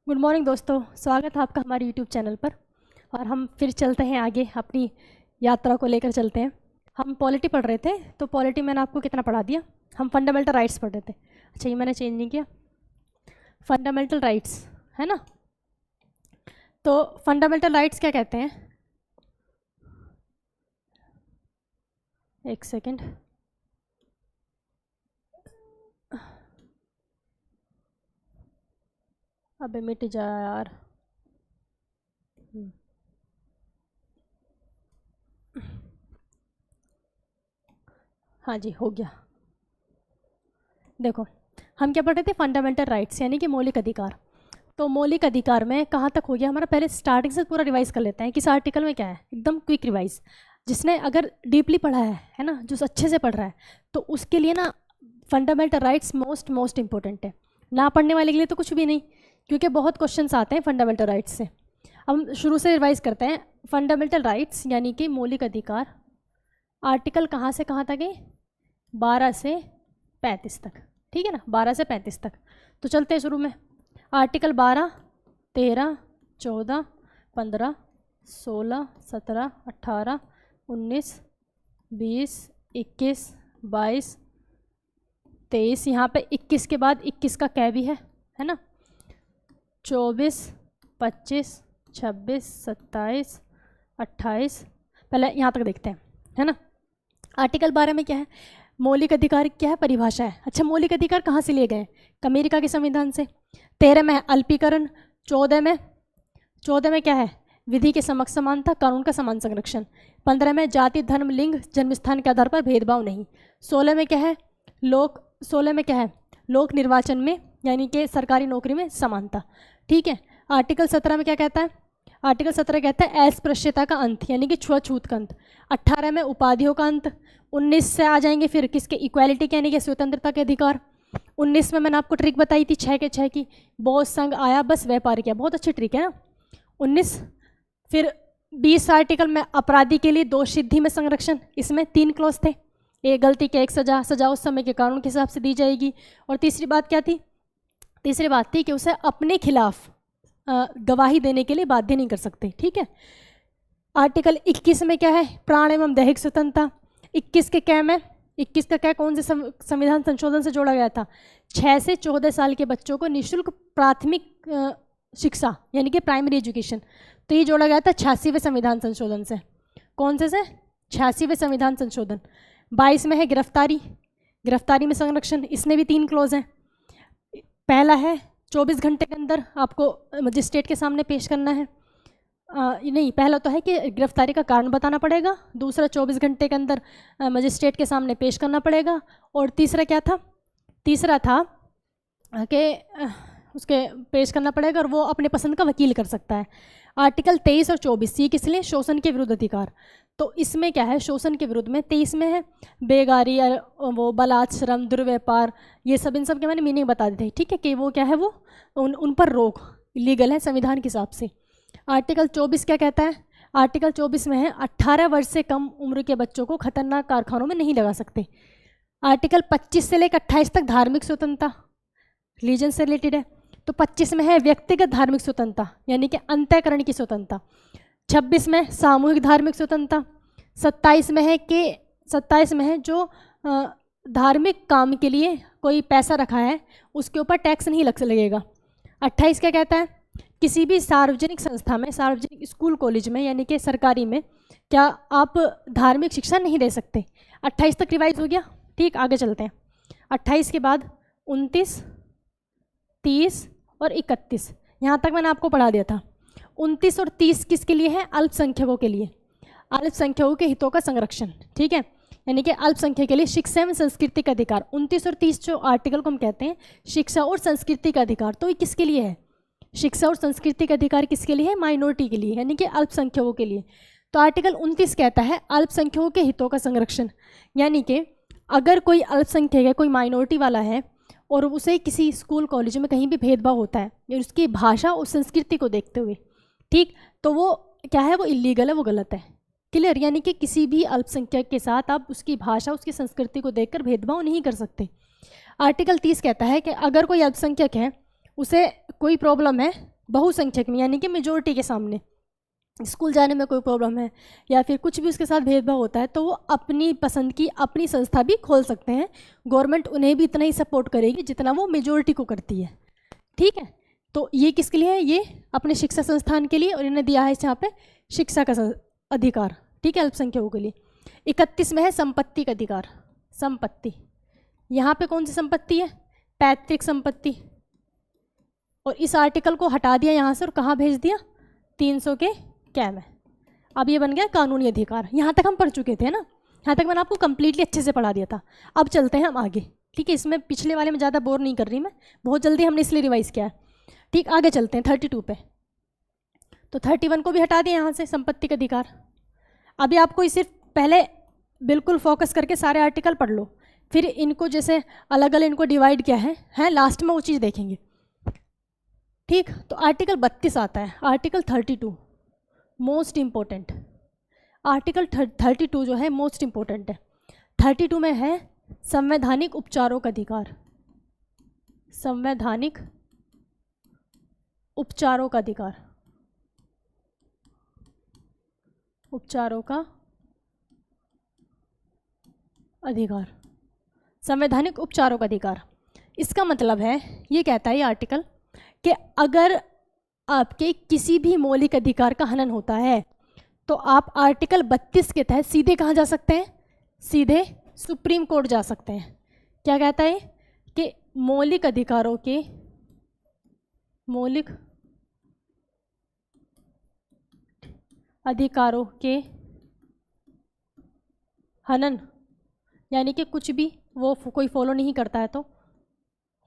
Good morning दोस्तों, स्वागत है आपका हमारे यूट्यूब चैनल पर। और हम फिर चलते हैं आगे, अपनी यात्रा को लेकर चलते हैं। हम पॉलिटी पढ़ रहे थे, तो पॉलिटी मैंने आपको कितना पढ़ा दिया? हम फंडामेंटल राइट्स पढ़ रहे थे। अच्छा, ये मैंने चेंज नहीं किया, फंडामेंटल राइट्स है ना। तो फंडामेंटल राइट्स क्या कहते हैं? एक सेकेंड, अबे मिट जा यार। हाँ जी, हो गया। देखो, हम क्या पढ़ रहे थे? फंडामेंटल राइट्स यानी कि मौलिक अधिकार। तो मौलिक अधिकार में कहाँ तक हो गया हमारा? पहले स्टार्टिंग से पूरा रिवाइज कर लेते हैं कि इस आर्टिकल में क्या है, एकदम क्विक रिवाइज। जिसने अगर डीपली पढ़ा है ना, जो अच्छे से पढ़ रहा है, तो उसके लिए ना फंडामेंटल राइट्स मोस्ट इंपॉर्टेंट है। ना पढ़ने वाले के लिए तो कुछ भी नहीं, क्योंकि बहुत क्वेश्चंस आते हैं फंडामेंटल राइट्स से। हम शुरू से रिवाइज करते हैं। फंडामेंटल राइट्स यानी कि मौलिक अधिकार, आर्टिकल कहाँ से कहाँ तक है? 12 से 35 तक, ठीक है ना, 12 से 35 तक। तो चलते हैं शुरू में। आर्टिकल 12, 13, 14, 15, 16, 17, 18, 19, 20, 21, 22, 23। यहाँ पे 21 के बाद 21 का कै भी है ना। 24, 25, 26, 27, 28। पहले यहाँ तक देखते हैं, है ना। आर्टिकल 12 में क्या है? मौलिक अधिकार क्या है? परिभाषा है। अच्छा, मौलिक अधिकार कहाँ से लिए गए? अमेरिका के संविधान से। 13 में है अल्पीकरण। 14 में क्या है? विधि के समक्ष समानता, कानून का समान संरक्षण। 15 में जाति, धर्म, लिंग, जन्मस्थान के आधार पर भेदभाव नहीं। 16 में क्या है? लोक निर्वाचन में यानी कि सरकारी नौकरी में समानता, ठीक है। आर्टिकल 17 में क्या कहता है? आर्टिकल 17 कहता है अस्पृश्यता का अंत यानी कि छुआछूत का अंत। 18 में उपाधियों का अंत। 19 से आ जाएंगे फिर किसके? इक्वालिटी के यानी कि स्वतंत्रता के अधिकार। 19 में मैंने आपको ट्रिक बताई थी 6 के 6 की, बहुत संघ आया बस व्यापार किया, बहुत अच्छी ट्रिक है ना 19। फिर 20 आर्टिकल में अपराधी के लिए दोष सिद्धि में संरक्षण, इसमें 3 क्लॉज थे। एक गलती के एक सजा उस समय के कानून के हिसाब से दी जाएगी। और तीसरी बात क्या थी? तीसरी बात थी कि उसे अपने खिलाफ गवाही देने के लिए बाध्य नहीं कर सकते, ठीक है। आर्टिकल 21 में क्या है? प्राण एवं दैहिक स्वतंत्रता। 21 के क्या में? 21 का क्या कौन से संविधान संशोधन से जोड़ा गया था? 6 से 14 साल के बच्चों को निःशुल्क प्राथमिक शिक्षा यानी कि प्राइमरी एजुकेशन, तो ये जोड़ा गया था 86वें संविधान संशोधन से। कौन से 86वें संविधान संशोधन। 22 में है गिरफ्तारी में संरक्षण, इसमें भी 3 क्लॉज हैं। पहला है 24 घंटे के अंदर आपको मजिस्ट्रेट के सामने पेश करना है। नहीं, पहला तो है कि गिरफ्तारी का कारण बताना पड़ेगा। दूसरा 24 घंटे के अंदर मजिस्ट्रेट के सामने पेश करना पड़ेगा। और तीसरा क्या था? तीसरा था कि उसके पेश करना पड़ेगा और वो अपने पसंद का वकील कर सकता है। आर्टिकल 23 और 24 ये किस लिए? शोषण के विरुद्ध अधिकार। तो इसमें क्या है? शोषण के विरुद्ध में 23 में है बेगारी, वो बलात्श्रम, दुर्व्यापार, ये सब, इन सब के मैंने मीनिंग बता दी थी, ठीक है, कि वो क्या है, वो उन पर रोक लीगल है संविधान के हिसाब से। आर्टिकल 24 क्या कहता है? आर्टिकल 24 में है 18 वर्ष से कम उम्र के बच्चों को खतरनाक कारखानों में नहीं लगा सकते। आर्टिकल 25 से लेकर 28 तक धार्मिक स्वतंत्रता, रिलीजन से रिलेटेड है। तो 25 में है व्यक्तिगत धार्मिक स्वतंत्रता यानी कि अंतःकरण की स्वतंत्रता। 26 में सामूहिक धार्मिक स्वतंत्रता। 27 में है जो धार्मिक काम के लिए कोई पैसा रखा है उसके ऊपर टैक्स नहीं लगेगा। 28 क्या कहता है? किसी भी सार्वजनिक संस्था में, सार्वजनिक स्कूल कॉलेज में यानी कि सरकारी में क्या आप धार्मिक शिक्षा नहीं दे सकते। 28 तक रिवाइज हो गया, ठीक। आगे चलते हैं। 28 के बाद 29, 30 और 31, यहाँ तक मैंने आपको पढ़ा दिया था। 29 और 30 किसके लिए है? अल्पसंख्यकों के लिए, अल्पसंख्यकों के हितों का संरक्षण, ठीक है, यानी कि अल्पसंख्यक के लिए शिक्षा एवं संस्कृति का अधिकार। 29 और 30 जो आर्टिकल को हम कहते हैं शिक्षा और संस्कृति का अधिकार, तो ये किसके लिए है? शिक्षा और संस्कृति का अधिकार किसके लिए है? माइनॉरिटी के लिए यानी कि अल्पसंख्यकों के लिए। तो आर्टिकल 29 कहता है अल्पसंख्यकों के हितों का संरक्षण, यानी कि अगर कोई अल्पसंख्यक है, कोई माइनॉरिटी वाला है और उसे किसी स्कूल कॉलेज में कहीं भी भेदभाव होता है या उसकी भाषा और संस्कृति को देखते हुए, ठीक, तो वो क्या है? वो इलीगल है, वो गलत है। क्लियर? यानी कि किसी भी अल्पसंख्यक के साथ आप उसकी भाषा, उसकी संस्कृति को देखकर भेदभाव नहीं कर सकते। आर्टिकल 30 कहता है कि अगर कोई अल्पसंख्यक है, उसे कोई प्रॉब्लम है बहुसंख्यक में यानी कि मेजोरिटी के सामने स्कूल जाने में कोई प्रॉब्लम है या फिर कुछ भी उसके साथ भेदभाव होता है तो वो अपनी पसंद की अपनी संस्था भी खोल सकते हैं। गवर्नमेंट उन्हें भी इतना ही सपोर्ट करेगी जितना वो मेजोरिटी को करती है। ठीक है, तो ये किसके लिए है? ये अपने शिक्षा संस्थान के लिए, और इन्हें दिया है यहाँ पे शिक्षा का अधिकार। ठीक है, अल्पसंख्यकों के लिए। 31 में है संपत्ति का अधिकार। संपत्ति, यहाँ पे कौन सी संपत्ति है? पैतृक संपत्ति। और इस आर्टिकल को हटा दिया यहाँ से और कहाँ भेज दिया? 300 के क्या में। अब ये बन गया कानूनी अधिकार। यहाँ तक हम पढ़ चुके थे ना, यहाँ तक मैंने आपको कंप्लीटली अच्छे से पढ़ा दिया था। अब चलते हैं हम आगे। ठीक है, इसमें पिछले वाले में ज़्यादा बोर नहीं कर रही मैं, बहुत जल्दी हमने इसलिए रिवाइज किया है। ठीक, आगे चलते हैं 32 पे। तो 31 को भी हटा दिया यहाँ से, संपत्ति का अधिकार। अभी आपको सिर्फ पहले बिल्कुल फोकस करके सारे आर्टिकल पढ़ लो, फिर इनको जैसे अलग अलग इनको डिवाइड किया है लास्ट में वो चीज़ देखेंगे। ठीक, तो आर्टिकल 32 आता है। Article 32 most important. आर्टिकल 32 जो है मोस्ट इम्पोर्टेंट है। 32 में है संवैधानिक उपचारों का अधिकार। संवैधानिक उपचारों का अधिकार। उपचारों का अधिकार, संवैधानिक उपचारों का अधिकार। इसका मतलब है, ये कहता है ये आर्टिकल कि अगर आपके किसी भी मौलिक अधिकार का हनन होता है तो आप आर्टिकल 32 के तहत सीधे कहाँ जा सकते हैं? सीधे सुप्रीम कोर्ट जा सकते हैं। क्या कहता है? कि मौलिक अधिकारों के हनन, यानी कि कुछ भी वो कोई फॉलो नहीं करता है तो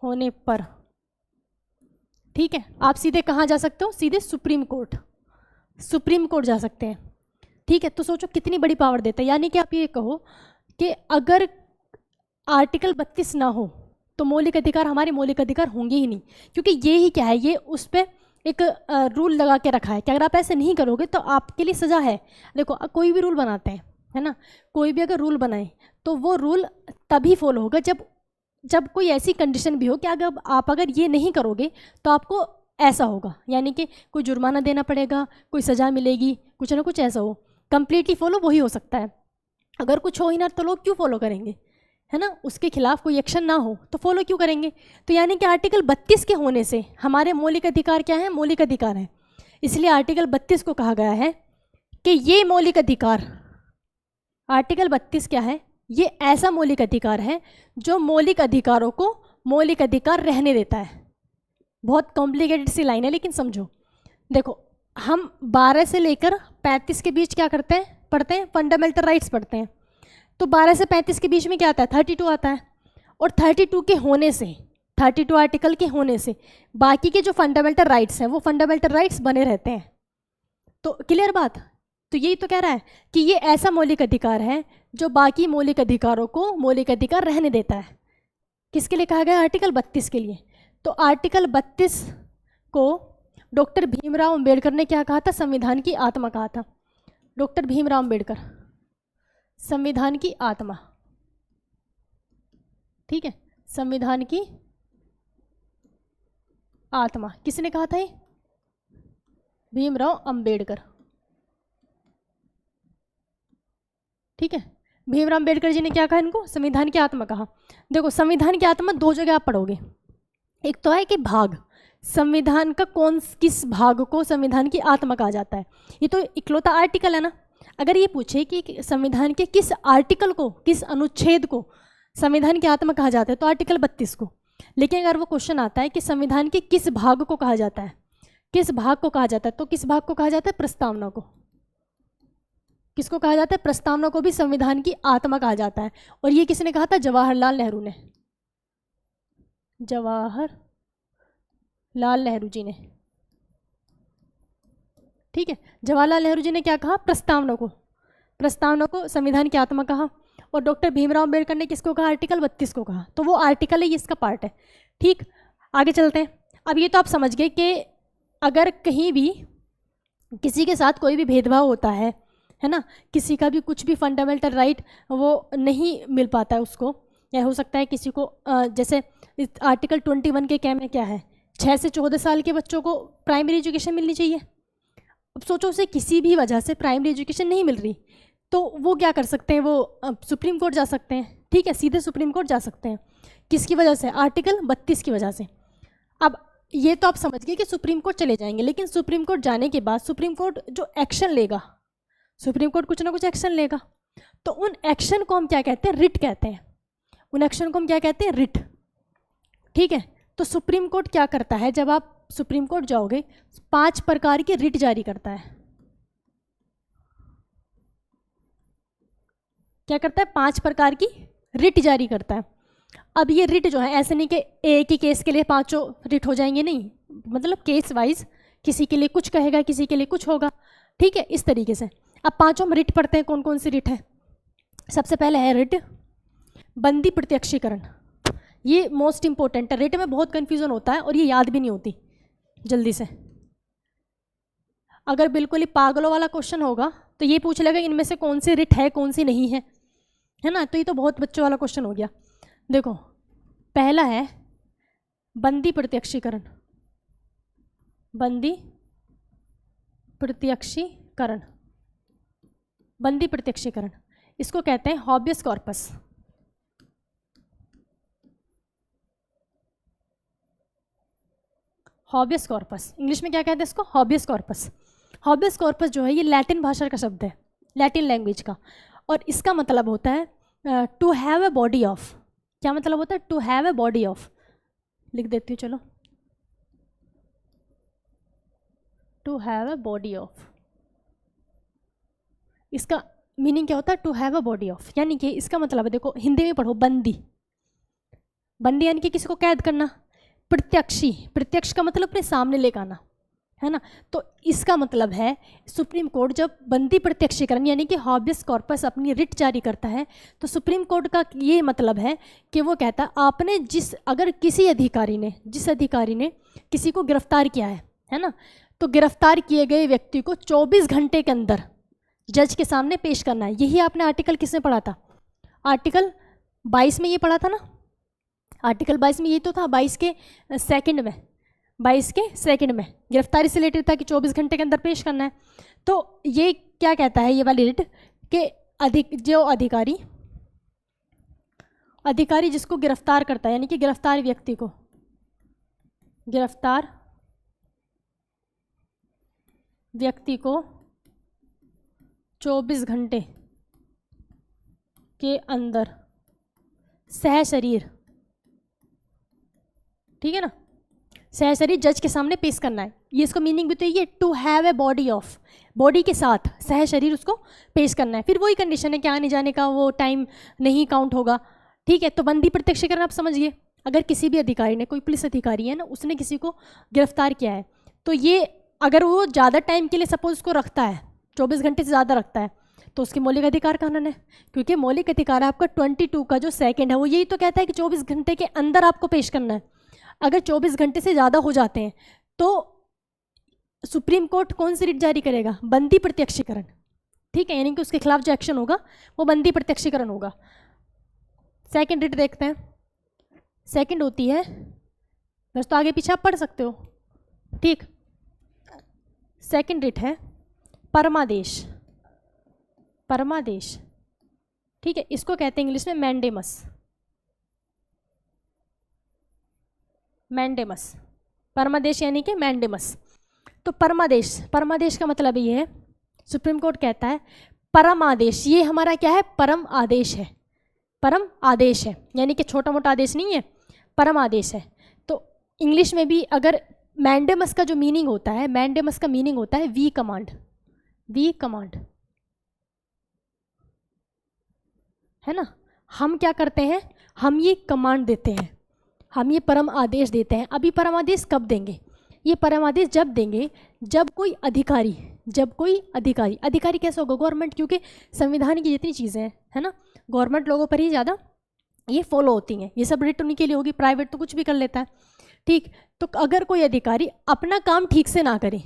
होने पर, ठीक है, आप सीधे कहाँ जा सकते हो? सीधे सुप्रीम कोर्ट। सुप्रीम कोर्ट जा सकते हैं। ठीक है, तो सोचो कितनी बड़ी पावर देता है। यानी कि आप ये कहो कि अगर आर्टिकल 32 ना हो तो मौलिक अधिकार हमारे मौलिक अधिकार होंगे ही नहीं, क्योंकि ये ही क्या है, ये उस पर एक रूल लगा के रखा है कि अगर आप ऐसे नहीं करोगे तो आपके लिए सज़ा है। देखो, कोई भी रूल बनाते हैं, है ना, कोई भी अगर रूल बनाए तो वो रूल तभी फॉलो होगा जब कोई ऐसी कंडीशन भी हो कि अगर ये नहीं करोगे तो आपको ऐसा होगा, यानी कि कोई जुर्माना देना पड़ेगा, कोई सज़ा मिलेगी, कुछ ना कुछ ऐसा हो। कंप्लीटली फॉलो वही हो सकता है। अगर कुछ हो ही ना तो लोग क्यों फॉलो करेंगे, है ना, उसके खिलाफ कोई एक्शन ना हो तो फॉलो क्यों करेंगे। तो यानी कि आर्टिकल 32 के होने से हमारे मौलिक अधिकार क्या है? मौलिक अधिकार है। इसलिए आर्टिकल 32 को कहा गया है कि ये मौलिक अधिकार, आर्टिकल 32 क्या है? ये ऐसा मौलिक अधिकार है जो मौलिक अधिकारों को मौलिक अधिकार रहने देता है। बहुत कॉम्प्लिकेटेड सी लाइन है लेकिन समझो। देखो, हम 12 से लेकर 35 के बीच क्या करते हैं? पढ़ते हैं, फंडामेंटल राइट्स पढ़ते हैं। तो 12 से 35 के बीच में क्या आता है? 32 आता है। और 32 के होने से, 32 आर्टिकल के होने से बाकी के जो फंडामेंटल राइट्स हैं वो फंडामेंटल राइट्स बने रहते हैं। तो क्लियर बात? तो यही तो कह रहा है कि ये ऐसा मौलिक अधिकार है जो बाकी मौलिक अधिकारों को मौलिक अधिकार रहने देता है। किसके लिए कहा गया? आर्टिकल 32 के लिए। तो आर्टिकल 32 को डॉक्टर भीमराव अंबेडकर ने क्या कहा था? संविधान की आत्मा कहा था। डॉक्टर भीमराव अंबेडकर, संविधान की आत्मा। ठीक है, संविधान की आत्मा किसने कहा था? ये भीमराव अंबेडकर। ठीक है, भीमराव अंबेडकर जी ने क्या कहा इनको? संविधान की आत्मा कहा। देखो, संविधान की आत्मा दो जगह आप पढ़ोगे। एक तो है कि भाग, संविधान का किस भाग को संविधान की आत्मा कहा जाता है। ये तो इकलौता आर्टिकल है ना। अगर ये पूछे कि संविधान के किस आर्टिकल को, किस अनुच्छेद को संविधान की आत्मा कहा जाता है, तो आर्टिकल 32 को। लेकिन अगर वो क्वेश्चन आता है कि संविधान के किस भाग को कहा जाता है, किस भाग को कहा जाता है, तो किस भाग को कहा जाता है? प्रस्तावना को। किसको कहा जाता है? प्रस्तावना को भी संविधान की आत्मा कहा जाता है। और ये किसने कहा था? जवाहरलाल नेहरू ने। जवाहरलाल नेहरू जी ने। ठीक है, जवाहरलाल नेहरू जी ने क्या कहा? प्रस्तावना को संविधान की आत्मा कहा। और डॉक्टर भीमराव अंबेडकर ने किसको कहा? आर्टिकल 32 को कहा। तो वो आर्टिकल है, ये इसका पार्ट है। ठीक, आगे चलते हैं। अब ये तो आप समझ गए कि अगर कहीं भी किसी के साथ कोई भी भेदभाव होता है ना, किसी का भी कुछ भी फंडामेंटल राइट वो नहीं मिल पाता है उसको, या हो सकता है किसी को जैसे आर्टिकल 21 के क्या में क्या है 6 से 14 साल के बच्चों को प्राइमरी एजुकेशन मिलनी चाहिए। अब सोचो उसे किसी भी वजह से प्राइमरी एजुकेशन नहीं मिल रही, तो वो क्या कर सकते हैं, वो सुप्रीम कोर्ट जा सकते हैं। ठीक है, सीधे सुप्रीम कोर्ट जा सकते हैं। किसकी वजह से? आर्टिकल 32 की वजह से। अब ये तो आप समझ गए कि सुप्रीम कोर्ट चले जाएंगे, लेकिन सुप्रीम कोर्ट जाने के बाद सुप्रीम कोर्ट जो एक्शन लेगा, सुप्रीम कोर्ट कुछ ना कुछ एक्शन लेगा, तो उन एक्शन को हम क्या कहते हैं? रिट कहते हैं। उन एक्शन को हम क्या कहते हैं? रिट। ठीक है, तो सुप्रीम कोर्ट क्या करता है, जब आप सुप्रीम कोर्ट जाओगे 5 प्रकार की रिट जारी करता है। क्या करता है? 5 प्रकार की रिट जारी करता है। अब ये रिट जो है, ऐसे नहीं कि एक ही केस के लिए 5 रिट हो जाएंगे, नहीं, मतलब केस वाइज, किसी के लिए कुछ कहेगा, किसी के लिए कुछ होगा। ठीक है, इस तरीके से। अब 5 हम रिट पढ़ते हैं, कौन कौन सी रिट है। सबसे पहले है रिट बंदी प्रत्यक्षीकरण। ये मोस्ट इंपॉर्टेंट है, रिट में बहुत कन्फ्यूजन होता है और ये याद भी नहीं होती जल्दी से। अगर बिल्कुल ही पागलों वाला क्वेश्चन होगा तो ये पूछ लेगा इनमें से कौन सी रिट है, कौन सी नहीं है, है ना। तो ये तो बहुत बच्चों वाला क्वेश्चन हो गया। देखो, पहला है बंदी प्रत्यक्षीकरण। बंदी प्रत्यक्षीकरण, बंदी प्रत्यक्षीकरण, इसको कहते हैं हॉबियस कॉर्पस। हॉबियस कॉर्पस, इंग्लिश में क्या कहते हैं इसको? हॉबियस कॉर्पस। हॉबियस कॉर्पस जो है ये लैटिन भाषा का शब्द है, लैटिन लैंग्वेज का, और इसका मतलब होता है to have a body of. क्या मतलब होता है? To have a body of. लिख देती हूँ, चलो, to have a body of. इसका मीनिंग क्या होता है? To have a body of, यानी कि इसका मतलब है, देखो हिंदी में पढ़ो, बंदी। बंदी यानी कि किसी को कैद करना। प्रत्यक्षी, प्रत्यक्ष का मतलब अपने सामने लेकर आना, है ना। तो इसका मतलब है सुप्रीम कोर्ट जब बंदी प्रत्यक्षीकरण यानी कि हॉबियस कॉर्पस अपनी रिट जारी करता है, तो सुप्रीम कोर्ट का ये मतलब है कि वो कहता है आपने अगर किसी अधिकारी ने, जिस अधिकारी ने किसी को गिरफ्तार किया है ना, तो गिरफ्तार किए गए व्यक्ति को 24 घंटे के अंदर जज के सामने पेश करना है। यही आपने आर्टिकल किसमें पढ़ा था? आर्टिकल 22 में ये पढ़ा था ना। आर्टिकल 22 में ये तो था, 22 के सेकंड में, 22 के सेकंड में गिरफ्तारी से रिलेटेड था कि 24 घंटे के अंदर पेश करना है। तो ये क्या कहता है ये वाली रिट कि जो अधिकारी जिसको गिरफ्तार करता है, यानी कि गिरफ्तार व्यक्ति को, गिरफ्तार व्यक्ति को 24 घंटे के अंदर सहशरीर, ठीक है ना, सहशरीर जज के सामने पेश करना है। ये इसको मीनिंग भी तो ये, to have a body of, body के साथ सहशरीर उसको पेश करना है। फिर वही कंडीशन है कि आने जाने का वो टाइम नहीं काउंट होगा। ठीक है, तो बंदी प्रत्यक्षीकरण आप समझिए, अगर किसी भी अधिकारी ने, कोई पुलिस अधिकारी है ना, उसने किसी को गिरफ्तार किया है, तो ये अगर वो ज़्यादा टाइम के लिए सपोज उसको रखता है, 24 घंटे से ज़्यादा रखता है, तो उसकी मौलिक अधिकार का हनन है, क्योंकि मौलिक अधिकार आपका 22 का जो सेकंड है वो यही तो कहता है कि 24 घंटे के अंदर आपको पेश करना है। अगर 24 घंटे से ज़्यादा हो जाते हैं तो सुप्रीम कोर्ट कौन सी रिट जारी करेगा? बंदी प्रत्यक्षीकरण। ठीक है, यानी कि उसके खिलाफ जो एक्शन होगा वो बंदी प्रत्यक्षीकरण होगा। सेकंड रिट देखते हैं। सेकंड होती है, बस तो आगे पीछे आप पढ़ सकते हो, ठीक। सेकंड रिट है परमादेश। परमादेश, ठीक है, इसको कहते हैं इंग्लिश में मैंडेमस। मैंडेमस, परमादेश यानी कि मैंडेमस। तो परमादेश, परमादेश का मतलब ये है, सुप्रीम कोर्ट कहता है परम आदेश, ये हमारा क्या है? परम आदेश है। परम आदेश है यानी कि छोटा मोटा आदेश नहीं है, परम आदेश है। तो इंग्लिश में भी अगर मैंडेमस का जो मीनिंग होता है, मैंडेमस का मीनिंग होता है वी कमांड। वी कमांड है ना। हम क्या करते हैं? हम ये कमांड देते हैं, हम ये परम आदेश देते हैं। अभी परम आदेश कब देंगे? ये परम आदेश जब देंगे जब कोई अधिकारी, अधिकारी कैसा होगा? गवर्नमेंट, क्योंकि संविधान की जितनी चीज़ें हैं, है ना, गवर्नमेंट लोगों पर ही ज़्यादा ये फॉलो होती हैं। ये सब रिट उन्हीं के लिए होगी, प्राइवेट तो कुछ भी कर लेता है। ठीक, तो अगर कोई अधिकारी अपना काम ठीक से ना करे,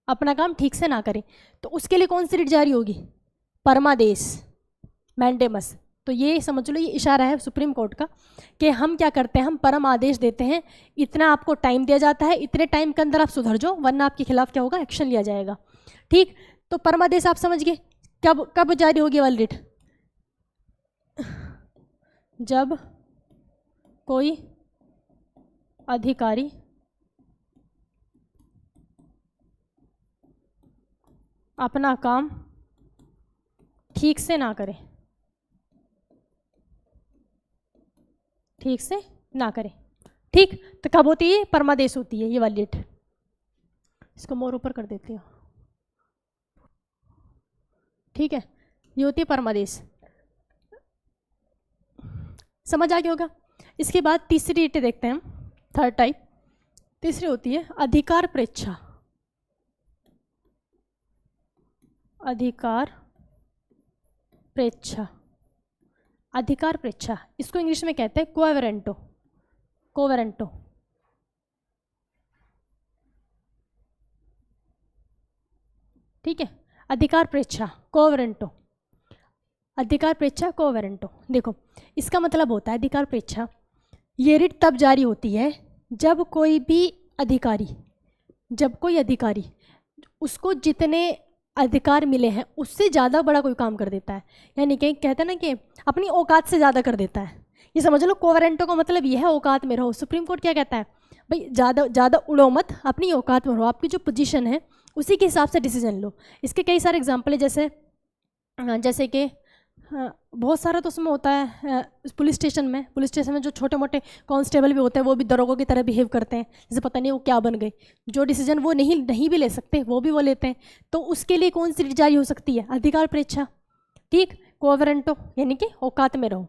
अपना काम ठीक से ना करे, तो उसके लिए कौन सी रिट जारी होगी? परमादेश, मैंडेमस। तो ये समझ लो, ये इशारा है सुप्रीम कोर्ट का कि हम क्या करते हैं, हम परम आदेश देते हैं, इतना आपको टाइम दिया जाता है, इतने टाइम के अंदर आप सुधर जाओ वरना आपके खिलाफ क्या होगा, एक्शन लिया जाएगा। ठीक, तो परम आदेश आप समझ गए, कब कब जारी होगी वाली रिट, जब कोई अधिकारी अपना काम ठीक से ना करे, ठीक से ना करे। ठीक, तो कब होती है, परमादेश होती है ये वाली डेट। इसको मोर ऊपर कर देती हूँ। ठीक है, ये होती है परमादेश, समझ आ गया होगा। इसके बाद तीसरी डेट देखते हैं हम, थर्ड टाइप। तीसरी होती है अधिकार प्रेच्छा। अधिकार प्रेच्छा, अधिकार प्रेच्छा, इसको इंग्लिश में कहते हैं कोवेरेंटो, कोवेरेंटो। ठीक है, अधिकार प्रेच्छा कोवेरेंटो, अधिकार प्रेच्छा कोवेरेंटो। देखो इसका मतलब होता है अधिकार प्रेच्छा, ये रिट तब जारी होती है जब कोई भी अधिकारी, जब कोई अधिकारी उसको जितने अधिकार मिले हैं उससे ज़्यादा बड़ा कोई काम कर देता है, यानी कि कहते हैं ना कि अपनी औकात से ज़्यादा कर देता है। ये समझ लो कोवेरेंटो का मतलब ये है औकात में रहो। सुप्रीम कोर्ट क्या कहता है, भाई ज़्यादा उड़ो मत, अपनी औकात में रहो, आपकी जो पोजीशन है उसी के हिसाब से डिसीजन लो। इसके कई सारे एग्जाम्पल है, जैसे कि बहुत सारा तो उसमें होता है पुलिस स्टेशन में जो छोटे मोटे कांस्टेबल भी होते हैं वो भी दरोगों की तरह बिहेव करते हैं, जैसे पता नहीं वो क्या बन गए, जो डिसीजन वो नहीं भी ले सकते वो भी वो लेते हैं। तो उसके लिए कौन सी रिट जारी हो सकती है, अधिकार प्रेच्छा। ठीक, कोवेरेंटो यानी कि औकात में रहो।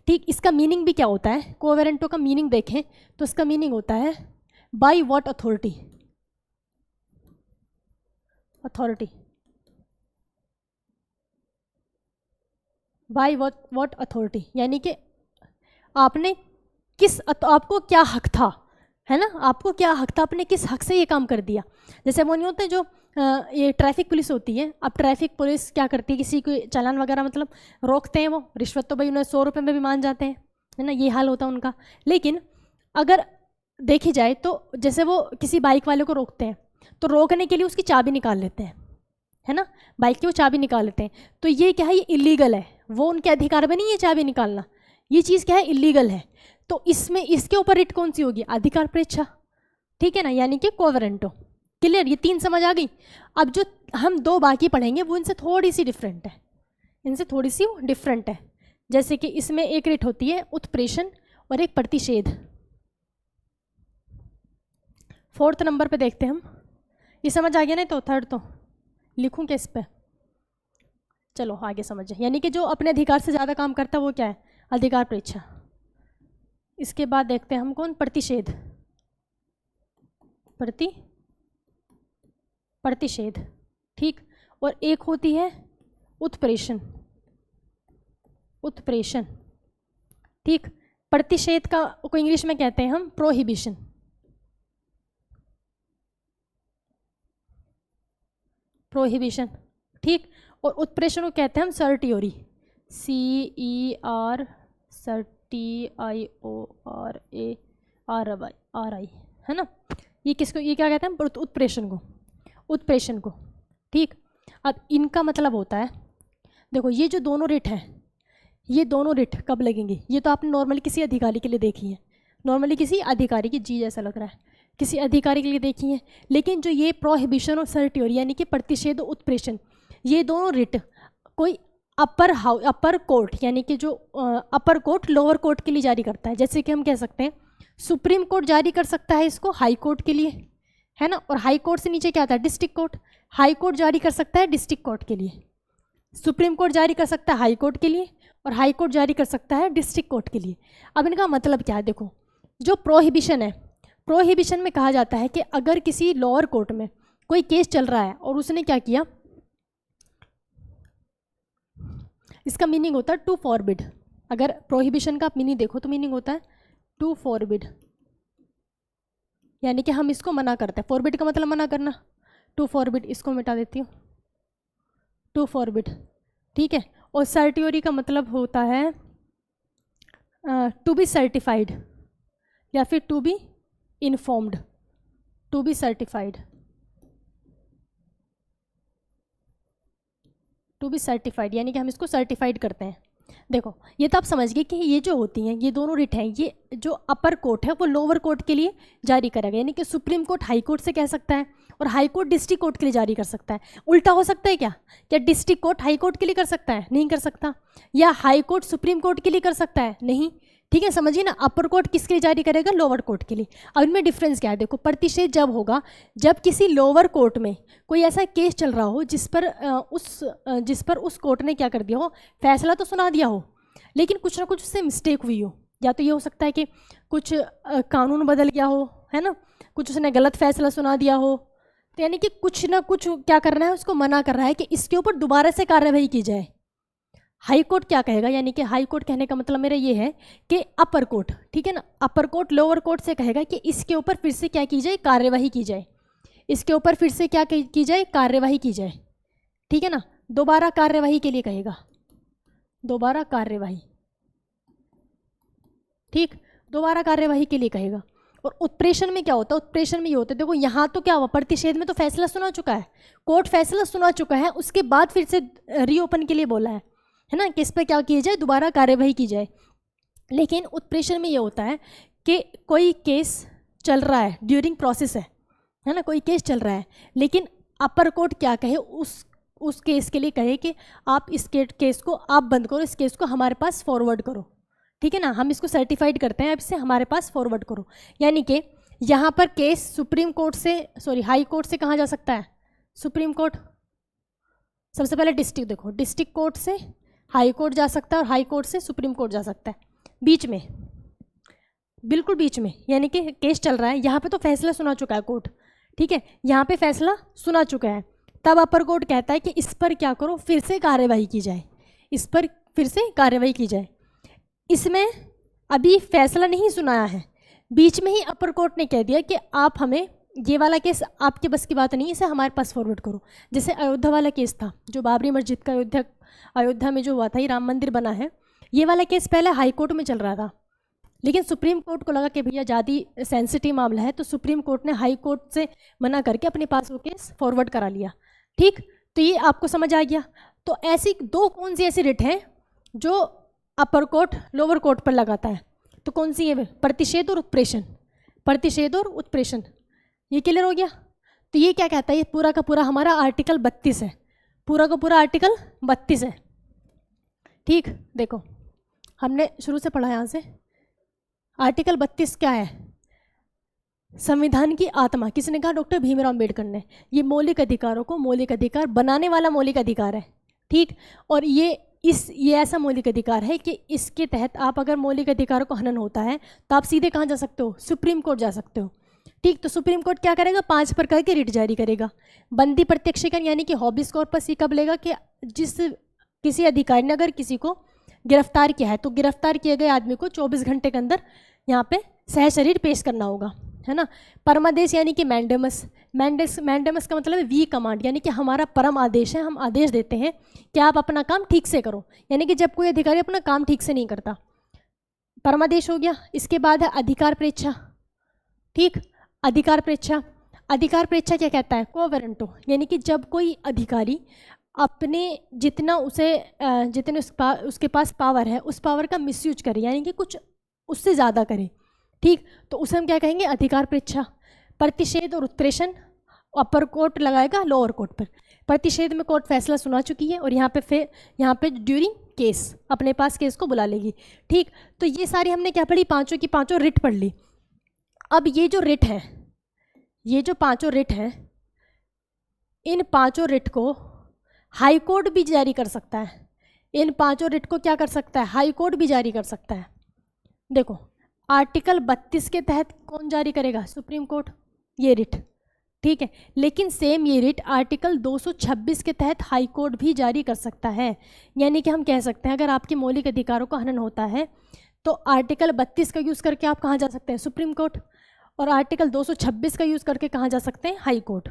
ठीक, इसका मीनिंग भी क्या होता है, कोवेरेंटो का मीनिंग देखें तो इसका मीनिंग होता है by what authority, authority, by what authority, यानी कि आपने आपको क्या हक था, है ना, आपको क्या हक था, आपने किस हक से ये काम कर दिया। जैसे वो नहीं होते जो ये ट्रैफिक पुलिस होती है, अब ट्रैफिक पुलिस क्या करती है, किसी को चालान वगैरह मतलब रोकते हैं, वो रिश्वत तो भाई उन्हें 100 रुपये में भी मान जाते हैं, है ना, ये हाल होता है उनका। लेकिन अगर देखी जाए तो जैसे वो किसी बाइक वाले को रोकते हैं तो रोकने के लिए उसकी चाबी निकाल लेते हैं, है ना, बाइक की वो चाबी निकाल लेते हैं, तो ये क्या है, ये इलीगल है, वो उनके अधिकार में नहीं है चाबी निकालना, ये चीज़ क्या है, इलीगल है। तो इसमें इसके ऊपर रिट कौन सी होगी, अधिकार प्रेच्छा। ठीक है ना, यानी कि कोवेरेंटो। क्लियर, ये 3 समझ आ गई। अब जो हम 2 बाकी पढ़ेंगे वो इनसे थोड़ी सी डिफरेंट है, इनसे थोड़ी सी डिफरेंट है। जैसे कि इसमें एक रिट होती है उत्प्रेषण और एक प्रतिषेध। 4th नंबर पे देखते हैं हम, ये समझ आ गया नहीं तो थर्ड तो लिखूं किस पे, चलो आगे समझे। यानी कि जो अपने अधिकार से ज़्यादा काम करता है वो क्या है, अधिकार प्रेच्छा। इसके बाद देखते हैं हम कौन, प्रतिषेध, प्रतिषेध। ठीक, और एक होती है उत्प्रेषण, उत्प्रेषण। ठीक, प्रतिषेध का को इंग्लिश में कहते हैं हम प्रोहिबिशन, प्रोहिबिशन। ठीक, और उत्प्रेषण को कहते हैं हम सर्टियोरी, CERTIORARI, है ना। ये किसको, ये क्या कहते हैं, उत्प्रेषण को, उत्प्रेषण को। ठीक, अब इनका मतलब होता है, देखो ये जो दोनों रिट हैं, ये दोनों रिट कब लगेंगे, ये तो आपने नॉर्मली किसी अधिकारी के लिए देखी है, नॉर्मली किसी अधिकारी की, जी जैसा लग रहा है, किसी अधिकारी के लिए देखी है। लेकिन जो ये प्रोहिबिशन और सर्टियोरी यानी कि प्रतिषेध और उत्प्रेषण, ये दोनों रिट कोई अपर कोर्ट यानी कि जो अपर कोर्ट लोअर कोर्ट के लिए जारी करता है। जैसे कि हम कह सकते हैं सुप्रीम कोर्ट जारी कर सकता है इसको हाई कोर्ट के लिए, है ना, और हाई कोर्ट से नीचे क्या आता है, डिस्ट्रिक्ट कोर्ट। हाई कोर्ट जारी कर सकता है डिस्ट्रिक्ट कोर्ट के लिए, सुप्रीम कोर्ट जारी कर सकता है हाई कोर्ट के लिए, और हाई कोर्ट जारी कर सकता है डिस्ट्रिक्ट कोर्ट के लिए। अब इनका मतलब क्या है, देखो जो प्रोहिबिशन है, प्रोहिबिशन में कहा जाता है कि अगर किसी लोअर कोर्ट में कोई केस चल रहा है और उसने क्या किया, इसका मीनिंग होता है टू फॉरबिड। अगर प्रोहिबिशन का मीनिंग देखो तो मीनिंग होता है टू फॉरबिड, यानी कि हम इसको मना करते हैं। फॉरबिड का मतलब मना करना, टू फॉरबिड, इसको मिटा देती हूँ, टू फॉरबिड। ठीक है, और सर्टियोरी का मतलब होता है टू बी सर्टिफाइड या फिर to be informed, to be certified, to be certified यानी कि हम इसको सर्टिफाइड करते हैं। देखो ये तो आप समझ गए कि ये जो होती हैं ये दोनों रिट हैं, ये जो अपर कोर्ट है वो लोअर कोर्ट के लिए जारी करेगा, यानी कि सुप्रीम कोर्ट हाई कोर्ट से कह सकता है और हाई कोर्ट डिस्ट्रिक्ट कोर्ट के लिए जारी कर सकता है। उल्टा हो सकता है क्या डिस्ट्रिक्ट कोर्ट हाई कोर्ट के लिए कर सकता है? नहीं कर सकता। या हाई कोर्ट सुप्रीम कोर्ट के लिए कर सकता है? नहीं। ठीक है, समझिए ना, अपर कोर्ट किसके लिए जारी करेगा? लोअर कोर्ट के लिए। अब इनमें डिफरेंस क्या है? देखो, प्रतिषेध जब होगा जब किसी लोअर कोर्ट में कोई ऐसा केस चल रहा हो जिस पर उस कोर्ट ने क्या कर दिया हो, फैसला तो सुना दिया हो, लेकिन कुछ ना कुछ उससे मिस्टेक हुई हो। या तो ये हो सकता है कि कुछ कानून बदल गया हो, है ना, कुछ उसने गलत फैसला सुना दिया हो, तो यानी कि कुछ ना कुछ क्या करना है, उसको मना कर रहा है कि इसके ऊपर दोबारा से कार्रवाई की जाए। हाई कोर्ट क्या कहेगा? यानी कि हाई कोर्ट कहने का मतलब मेरा ये है कि अपर कोर्ट, ठीक है ना, अपर कोर्ट लोअर कोर्ट से कहेगा कि इसके ऊपर फिर से क्या की जाए, कार्यवाही की जाए, इसके ऊपर फिर से क्या की जाए, कार्यवाही की जाए। ठीक है ना, दोबारा कार्यवाही के लिए कहेगा, दोबारा कार्यवाही, ठीक, दोबारा कार्यवाही के लिए कहेगा। और उत्प्रेषण में क्या होता है? उत्प्रेषण में ये होता है, देखो यहाँ तो क्या हुआ, प्रतिषेध में तो फैसला सुना चुका है, कोर्ट फैसला सुना चुका है, उसके बाद फिर से रीओपन के लिए बोला है ना, किस पे क्या किया जाए, दोबारा कार्यवाही की जाए। लेकिन उत्प्रेषण में ये होता है कि कोई केस चल रहा है, ड्यूरिंग प्रोसेस है ना, कोई केस चल रहा है, लेकिन अपर कोर्ट क्या कहे, उस केस के लिए कहे कि आप इस केस को आप बंद करो, इस केस को हमारे पास फॉरवर्ड करो। ठीक है ना, हम इसको सर्टिफाइड करते हैं, अब इसे हमारे पास फॉरवर्ड करो। यानी कि यहाँ पर केस सुप्रीम कोर्ट से हाई कोर्ट से कहाँ जा सकता है? Supreme court. सबसे पहले डिस्ट्रिक्ट देखो, डिस्ट्रिक्ट कोर्ट से हाई कोर्ट जा सकता है और हाई कोर्ट से सुप्रीम कोर्ट जा सकता है। बीच में, बिल्कुल बीच में, यानी कि केस चल रहा है, यहाँ पे तो फैसला सुना चुका है कोर्ट, ठीक है, यहाँ पे फैसला सुना चुका है, तब अपर कोर्ट कहता है कि इस पर क्या करो, फिर से कार्यवाही की जाए, इस पर फिर से कार्यवाही की जाए। इसमें अभी फैसला नहीं सुनाया है, बीच में ही अपर कोर्ट ने कह दिया कि आप हमें ये वाला केस आपके बस की बात नहीं है, इसे हमारे पास फॉरवर्ड करो। जैसे अयोध्या वाला केस था, जो बाबरी मस्जिद का अयोध्या में जो हुआ था, ये राम मंदिर बना है, ये वाला केस पहले हाई कोर्ट में चल रहा था, लेकिन सुप्रीम कोर्ट को लगा कि भैया ज़्यादा सेंसिटिव मामला है, तो सुप्रीम कोर्ट ने हाई कोर्ट से मना करके अपने पास वो केस फॉरवर्ड करा लिया। ठीक, तो ये आपको समझ आ गया। तो ऐसी दो कौन सी ऐसी रिट हैं जो अपर कोर्ट लोअर कोर्ट पर लगाता है, तो कौन सी है? प्रतिषेध और उत्प्रेषण, प्रतिषेध और उत्प्रेषण। ये क्लियर हो गया? तो ये क्या कहता है, ये पूरा का पूरा हमारा आर्टिकल 32 है, पूरा का पूरा आर्टिकल 32 है। ठीक, देखो हमने शुरू से पढ़ा यहाँ से, आर्टिकल 32 क्या है? संविधान की आत्मा। किसने कहा? डॉक्टर भीमराव अम्बेडकर ने। ये मौलिक अधिकारों को मौलिक अधिकार बनाने वाला मौलिक अधिकार है। ठीक, और ये ऐसा मौलिक अधिकार है कि इसके तहत आप अगर मौलिक अधिकारों को हनन होता है तो आप सीधे कहाँ जा सकते हो? सुप्रीम कोर्ट जा सकते हो। ठीक, तो सुप्रीम कोर्ट क्या करेगा? 5 प्रकार के रिट जारी करेगा। बंदी प्रत्यक्षीकरण यानी कि हॉबिस कॉर्पस, ये कब लेगा कि किसी अधिकारी ने अगर किसी को गिरफ्तार किया है तो गिरफ्तार किए गए आदमी को 24 घंटे के अंदर यहाँ पे सहशरीर पेश करना होगा, है ना। परमादेश यानी कि मैंडेमस, मैंडेमस का मतलब है वी कमांड, यानी कि हमारा परम आदेश है, हम आदेश देते हैं कि आप अपना काम ठीक से करो, यानी कि जब कोई अधिकारी अपना काम ठीक से नहीं करता, परमादेश हो गया। इसके बाद है अधिकार प्रेच्छा। ठीक, अधिकार प्रेच्छा, अधिकार प्रेच्छा क्या कहता है? कोवेरेंटो, यानी कि जब कोई अधिकारी अपने जितने उसके पास पावर है उस पावर का मिसयूज करे, यानी कि कुछ उससे ज़्यादा करे। ठीक, तो उसे हम क्या कहेंगे? अधिकार प्रेच्छा। प्रतिषेध और उत्प्रेषण अपर कोर्ट लगाएगा लोअर कोर्ट पर। प्रतिषेध में कोर्ट फैसला सुना चुकी है और यहाँ पे ड्यूरिंग केस अपने पास केस को बुला लेगी। ठीक, तो ये सारी हमने क्या पढ़ी? पांचों की पांचों रिट पढ़ ली। अब ये जो रिट है, ये जो पांचों रिट हैं, इन पांचों रिट को हाई कोर्ट भी जारी कर सकता है। इन पांचों रिट को क्या कर सकता है? हाई कोर्ट भी जारी कर सकता है। देखो, आर्टिकल 32 के तहत कौन जारी करेगा? सुप्रीम कोर्ट, ये रिट। ठीक है, लेकिन सेम ये रिट आर्टिकल 226 के तहत हाई कोर्ट भी जारी कर सकता है। यानी कि हम कह सकते हैं अगर आपके मौलिक अधिकारों का हनन होता है तो आर्टिकल 32 का यूज़ करके आप कहाँ जा सकते हैं? Supreme court. और आर्टिकल 226 का यूज़ करके कहाँ जा सकते हैं? High court.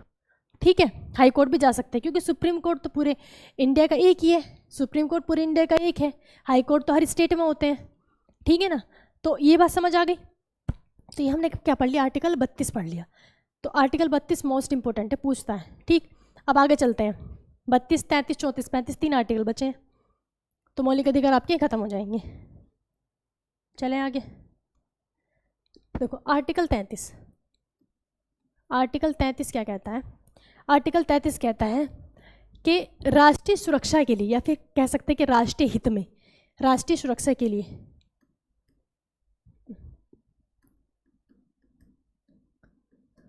ठीक है, हाई कोर्ट भी जा सकते हैं क्योंकि सुप्रीम कोर्ट तो पूरे इंडिया का एक ही है, सुप्रीम कोर्ट पूरे इंडिया का एक है, हाई कोर्ट तो हर स्टेट में होते हैं, ठीक है ना। तो ये बात समझ आ गई। तो ये हमने क्या पढ़ लिया, आर्टिकल 32 पढ़ लिया। तो आर्टिकल 32 मोस्ट इंपॉर्टेंट है, पूछता है, ठीक। अब आगे चलते हैं, 32, 33, 34, 35 3 आर्टिकल बचे हैं, तो मौलिक अधिकार आपके खत्म हो जाएंगे। चलें आगे, देखो आर्टिकल 33, आर्टिकल 33 क्या कहता है, आर्टिकल 33 कहता है कि राष्ट्रीय सुरक्षा के लिए, या फिर कह सकते हैं कि राष्ट्रीय हित में, राष्ट्रीय सुरक्षा के लिए,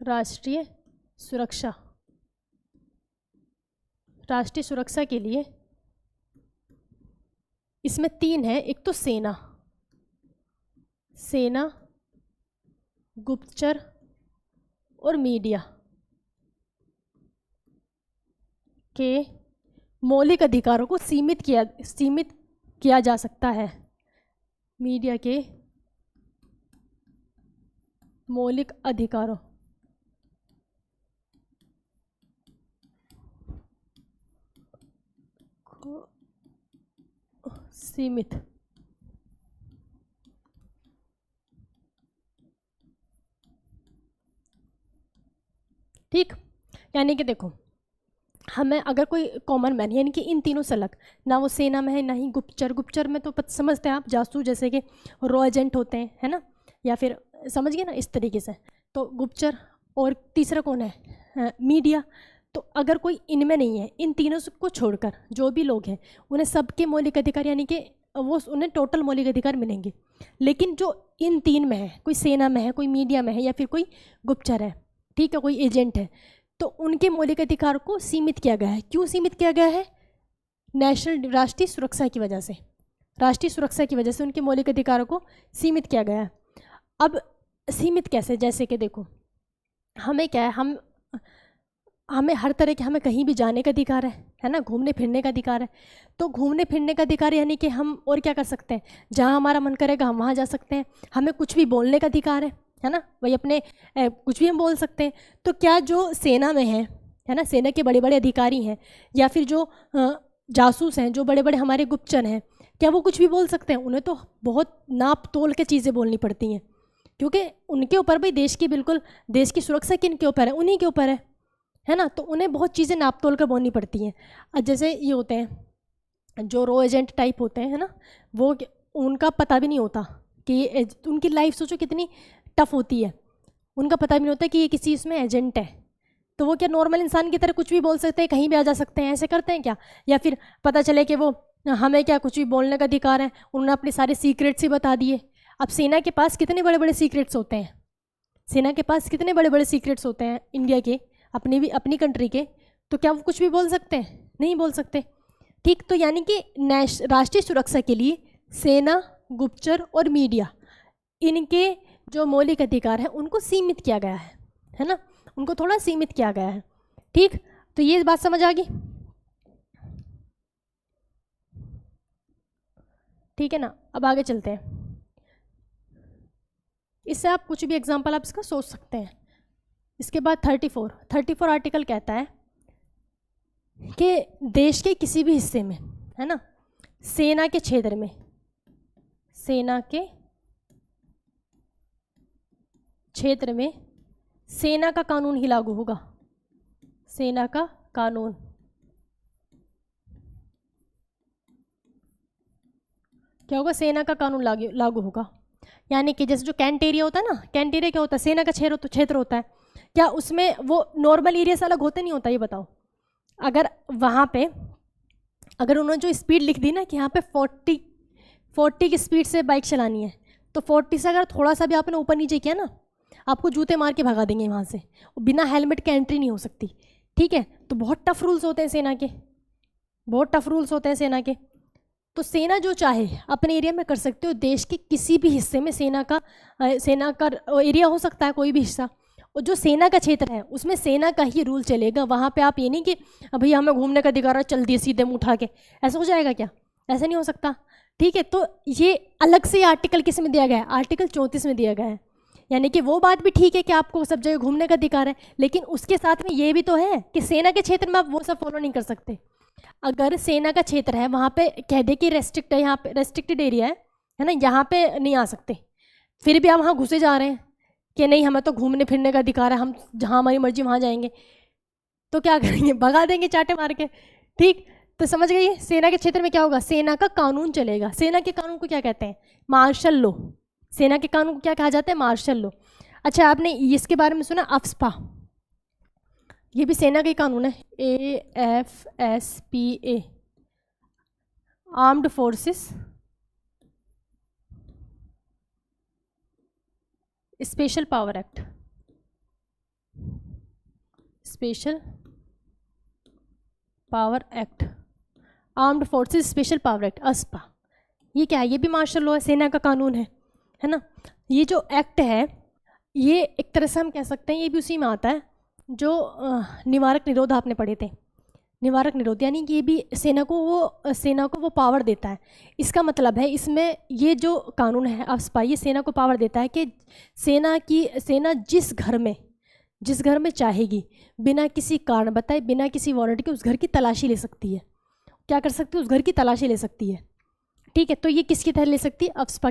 राष्ट्रीय सुरक्षा, राष्ट्रीय सुरक्षा के लिए इसमें 3 है, एक तो सेना, सेना, गुप्तचर और मीडिया के मौलिक अधिकारों को सीमित किया जा सकता है। मीडिया के मौलिक अधिकारों को सीमित, ठीक। यानी कि देखो, हमें अगर कोई कॉमन मैन, यानी कि इन तीनों से अलग, ना वो सेना में है ना ही गुप्तचर, गुप्तचर में तो समझते हैं आप, जासूस जैसे कि रॉ एजेंट होते हैं, है ना, या फिर समझ गए ना इस तरीके से। तो गुप्तचर, और तीसरा कौन है, मीडिया। तो अगर कोई इनमें नहीं है, इन तीनों को छोड़कर जो भी लोग हैं उन्हें सबके मौलिक अधिकार, यानी कि वो उन्हें टोटल मौलिक अधिकार मिलेंगे। लेकिन जो इन 3 में है, कोई सेना में है, कोई मीडिया में है, या फिर कोई गुप्तचर है, ठीक है, कोई एजेंट है, तो उनके मौलिक अधिकार को सीमित किया गया है। क्यों सीमित किया गया है, नेशनल, राष्ट्रीय सुरक्षा की वजह से, राष्ट्रीय सुरक्षा की वजह से उनके मौलिक अधिकारों को सीमित किया गया है। अब सीमित कैसे, जैसे कि देखो, हमें क्या है, हमें हर तरह के, हमें कहीं भी जाने का अधिकार है ना, घूमने फिरने का अधिकार है। तो घूमने फिरने का अधिकार यानी कि हम और क्या कर सकते हैं, जहाँ हमारा मन करेगा हम वहाँ जा सकते हैं। हमें कुछ भी बोलने का अधिकार है ना, वही अपने कुछ भी हम बोल सकते हैं। तो क्या जो सेना में है ना, सेना के बड़े बड़े अधिकारी हैं, या फिर जो जासूस हैं, जो बड़े बड़े हमारे गुप्तचर हैं, क्या वो कुछ भी बोल सकते हैं? उन्हें तो बहुत नाप तोल के चीज़ें बोलनी पड़ती हैं, क्योंकि उनके ऊपर भाई देश की, बिल्कुल देश की सुरक्षा किन के ऊपर है, उन्हीं के ऊपर है ना। तो उन्हें बहुत चीज़ें नाप तोल कर बोलनी पड़ती हैं। जैसे ये होते हैं जो रॉ एजेंट टाइप होते हैं, है ना, वो उनका पता भी नहीं होता कि उनकी लाइफ सोचो कितनी टफ होती है, उनका पता भी नहीं होता कि ये किसी इसमें एजेंट है। तो वो क्या नॉर्मल इंसान की तरह कुछ भी बोल सकते हैं, कहीं भी आ जा सकते हैं, ऐसे करते हैं क्या? या फिर पता चले कि वो हमें क्या कुछ भी बोलने का अधिकार है, उन्होंने अपने सारे सीक्रेट्स ही बता दिए। अब सेना के पास कितने बड़े बड़े सीक्रेट्स होते हैं, सेना के पास कितने बड़े बड़े सीक्रेट्स होते हैं इंडिया के, अपनी कंट्री के। तो क्या वो कुछ भी बोल सकते हैं? नहीं बोल सकते, ठीक। तो यानी कि राष्ट्रीय सुरक्षा के लिए सेना, गुप्तचर और मीडिया, इनके जो मौलिक अधिकार हैं उनको सीमित किया गया है ना, उनको थोड़ा सीमित किया गया है, ठीक। तो ये बात समझ आ गई, ठीक है ना। अब आगे चलते हैं, इससे आप कुछ भी एग्जांपल आप इसका सोच सकते हैं। इसके बाद 34 आर्टिकल कहता है कि देश के किसी भी हिस्से में, है ना, सेना के क्षेत्र में, सेना के क्षेत्र में सेना का कानून ही लागू होगा, सेना का कानून। क्या होगा? सेना का कानून लागू होगा। यानी कि जैसे जो कैंट एरिया होता है ना, कैंट एरिया क्या होता है? सेना का क्षेत्र होता है। क्या उसमें वो नॉर्मल एरिया से अलग होते नहीं होता? ये बताओ। अगर वहाँ पे अगर उन्होंने जो स्पीड लिख दी ना कि यहाँ पे 40 की स्पीड से बाइक चलानी है, तो 40 से अगर थोड़ा सा भी आपने ऊपर नीचे किया ना, आपको जूते मार के भगा देंगे वहाँ से, बिना हेलमेट के एंट्री नहीं हो सकती, ठीक है। तो बहुत टफ रूल्स होते हैं सेना के, बहुत टफ रूल्स होते हैं सेना के। तो सेना जो चाहे अपने एरिया में कर सकते हो। देश के किसी भी हिस्से में सेना का एरिया हो सकता है, कोई भी हिस्सा, और जो सेना का क्षेत्र है उसमें सेना का ही रूल चलेगा। वहाँ पे आप ये नहीं कि अभी हमें घूमने का अधिकार है, चल दिए सीधे मुँह उठा के, ऐसा हो जाएगा क्या? ऐसा नहीं हो सकता, ठीक है। तो ये अलग से आर्टिकल किस में दिया गया है? आर्टिकल 34 में दिया गया है। यानी कि वो बात भी ठीक है कि आपको सब जगह घूमने का अधिकार है, लेकिन उसके साथ में ये भी तो है कि सेना के क्षेत्र में आप वो सब फॉलो नहीं कर सकते। अगर सेना का क्षेत्र है वहाँ पे कह दे कि रेस्ट्रिक्ट है, यहाँ पे रेस्ट्रिक्टेड एरिया है ना, यहाँ पे नहीं आ सकते, फिर भी आप वहाँ घुसे जा रहे हैं कि नहीं हमें तो घूमने फिरने का अधिकार है, हम जहाँ हमारी मर्जी वहाँ जाएंगे, तो क्या करेंगे, भगा देंगे चाटे मार के। ठीक, तो समझ गई, सेना के क्षेत्र में क्या होगा, सेना का कानून चलेगा। सेना के कानून को क्या कहते हैं, मार्शल लॉ। सेना के कानून को क्या कहा जाता है, मार्शल लॉ। अच्छा, आपने इसके बारे में सुना, अफ्स्पा, ये भी सेना का ही कानून है, AFSPA, armed forces special power act, special power act, armed forces special power act, AFSPA. ये क्या है, ये भी मार्शल लॉ है, सेना का कानून है ना। ये जो एक्ट है ये एक तरह से हम कह सकते हैं ये भी उसी में आता है जो निवारक निरोध आपने पढ़े थे। निवारक निरोध यानी कि ये भी सेना को वो पावर देता है। इसका मतलब है इसमें ये जो कानून है अस्पा, ये सेना को पावर देता है कि सेना जिस घर में चाहेगी बिना किसी कारण बताए, बिना किसी वारंट के उस घर की तलाशी ले सकती है। क्या कर सकती है, उस घर की तलाशी ले सकती है। ठीक है, तो ये किसके तहत ले सकती है, अफ्स्पा